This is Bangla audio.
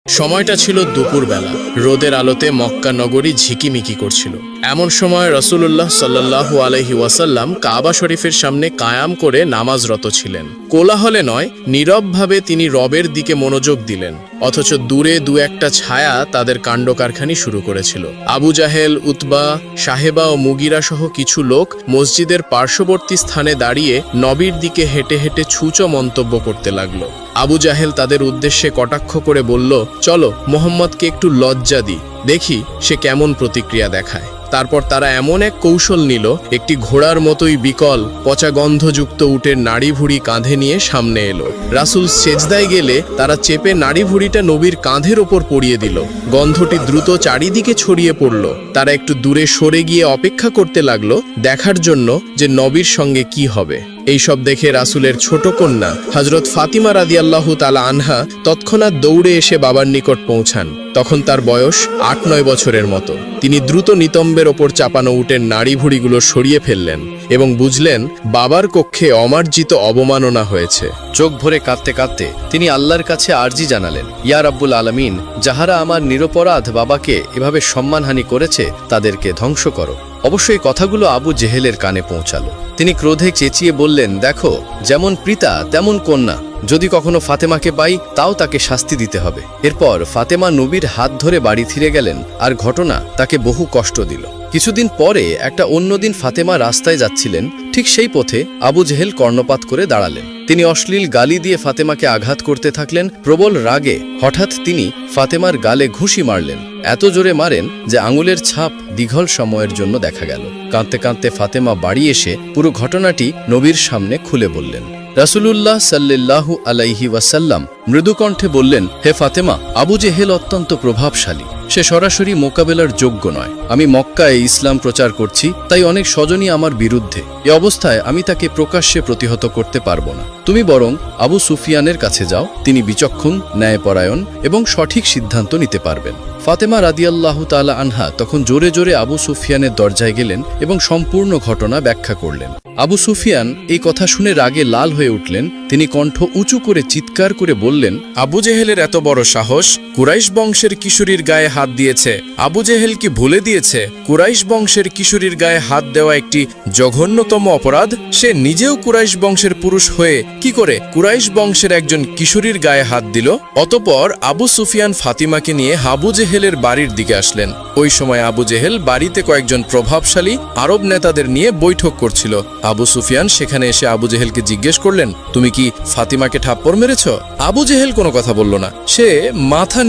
সময়টা ছিল দুপুরবেলা। রোদের আলোতে মক্কা নগরী ঝিকিমিকি করছিল। এমন সময় রাসূলুল্লাহ সাল্লাল্লাহু আলাইহি ওয়াসাল্লাম কাবা শরীফের সামনে কায়াম করে নামাজরত ছিলেন। কোলাহলে নয়, নীরবভাবে তিনি রবের দিকে মনোযোগ দিলেন। অথচ দূরে দু একটা ছায়া তাদের কাণ্ডকারখানি শুরু করেছিল। আবু জাহেল, উতবা, সাহেবা ও মুগিরা সহ কিছু লোক মসজিদের পার্শ্ববর্তী স্থানে দাঁড়িয়ে নবীর দিকে হেঁটে হেঁটে ছুঁচো মন্তব্য করতে লাগলো। আবু জাহেল তাদের উদ্দেশ্যে কটাক্ষ করে বলল, চলো মোহাম্মদকে একটু লজ্জা দিই, দেখি সে কেমন প্রতিক্রিয়া দেখায়। তারপর তারা এমন এক কৌশল নিল, একটি ঘোড়ার মতোই বিকল পচা গন্ধযুক্ত উটের নাড়ি ভুড়ি কাঁধে নিয়ে সামনে এলো। রাসূল সেজদায় গেলে তারা চেপে নাড়ি ভুড়িটা নবীর কাঁধের ওপর পড়িয়ে দিল। গন্ধটি দ্রুত চারিদিকে ছড়িয়ে পড়ল। তারা একটু দূরে সরে গিয়ে অপেক্ষা করতে লাগলো, দেখার জন্য যে নবীর সঙ্গে কি হবে। এইসব দেখে রাসূলের ছোট কন্যা হযরত ফাতিমা রাদিয়াল্লাহু তাআলা আনহা তৎক্ষণাৎ দৌড়ে এসে বাবার নিকট পৌঁছান। তখন তার বয়স ৮-৯ বছরের মতো। তিনি দ্রুত নিতম্বের ওপর চাপানো উটের নাড়ি ভুড়িগুলো সরিয়ে ফেললেন এবং বুঝলেন বাবার কক্ষে অমার্জিত অবমাননা হয়েছে। চোখ ভরে কাঁদতে কাঁদতে তিনি আল্লাহর কাছে আরজি জানালেন, ইয়া রাব্বুল আলামিন, যাহারা আমার নিরপরাধ বাবাকে এভাবে সম্মানহানি করেছে তাদেরকে ধ্বংস করো। অবশ্যই কথাগুলো আবু জেহেলের কানে পৌঁছালো। তিনি ক্রোধে চেঁচিয়ে বললেন, দেখো, যেমন পিতা তেমন কন্যা, যদি কখনো ফাতেমাকে পাই তাও তাকে শাস্তি দিতে হবে। এরপর ফাতেমা নবীর হাত ধরে বাড়ি ফিরে গেলেন, আর ঘটনা তাকে বহু কষ্ট দিল। কিছুদিন পরে একটা অন্যদিন ফাতেমা রাস্তায় যাচ্ছিলেন, ঠিক সেই পথে আবু জেহেল কর্ণপাত করে দাঁড়ালেন। তিনি অশ্লীল গালি দিয়ে ফাতেমাকে আঘাত করতে থাকলেন। প্রবল রাগে হঠাৎ তিনি ফাতেমার গালে ঘুষি মারলেন, এত জোরে মারেন যে আঙুলের ছাপ দীঘল সময়ের জন্য দেখা গেল। কাঁদতে কাঁদতে ফাতেমা বাড়ি এসে পুরো ঘটনাটি নবীর সামনে খুলে বললেন। রাসূলুল্লাহ সাল্লাল্লাহু আলাইহি ওয়াসাল্লাম মৃদুকণ্ঠে বললেন, হে ফাতেমা, আবু জেহেল অত্যন্ত প্রভাবশালী, সে সরাসরি মোকাবেলার যোগ্য নয়। আমি মক্কায় ইসলাম প্রচার করছি, তাই অনেক স্বজনই আমার বিরুদ্ধে। এ অবস্থায় আমি তাকে প্রকাশ্যে প্রতিহত করতে পারবো না। তুমি বরং আবু সুফিয়ানের কাছে যাও, তিনি বিচক্ষণ, ন্যায়পরায়ণ এবং সঠিক সিদ্ধান্ত নিতে পারবেন। ফাতেমা রাদিয়াল্লাহু তাআলা আনহা তখন জোরে জোরে আবু সুফিয়ানের দরজায় গেলেন এবং সম্পূর্ণ ঘটনা ব্যাখ্যা করলেন। আবু সুফিয়ান এই কথা শুনে রাগে লাল হয়ে উঠলেন। তিনি কণ্ঠ উঁচু করে চিৎকার করে বললেন, আবু জেহেলের এত বড় সাহস! কুরাইশ বংশের কিশোরীর গায়ে হাত দিয়েছে। আবু জেহেল কি ভুলে দিয়েছে কুরাইশ বংশের কিশোরীর গায়ে হাত দেওয়া একটি জঘন্যতম অপরাধ? সে নিজেও কুরাইশ বংশের পুরুষ হয়ে কি করে কুরাইশ বংশের একজন কিশোরীর গায়ে হাত দিল? অতঃপর আবু সুফিয়ান ফাতিমাকে নিয়ে আবু জেহেলের বাড়ির দিকে আসলেন। ওই সময় আবু জেহেল বাড়িতে কয়েকজন প্রভাবশালী আরব নেতাদের নিয়ে বৈঠক করছিল। আবু সুফিয়ান সেখানে এসে আবু জেহেলকে জিজ্ঞেস করলেন, তুমি কি ফাতিমাকে ঠাপ্পড় মেরেছ? আবু জেহেল কোনো কথা বলল না। সে মাথা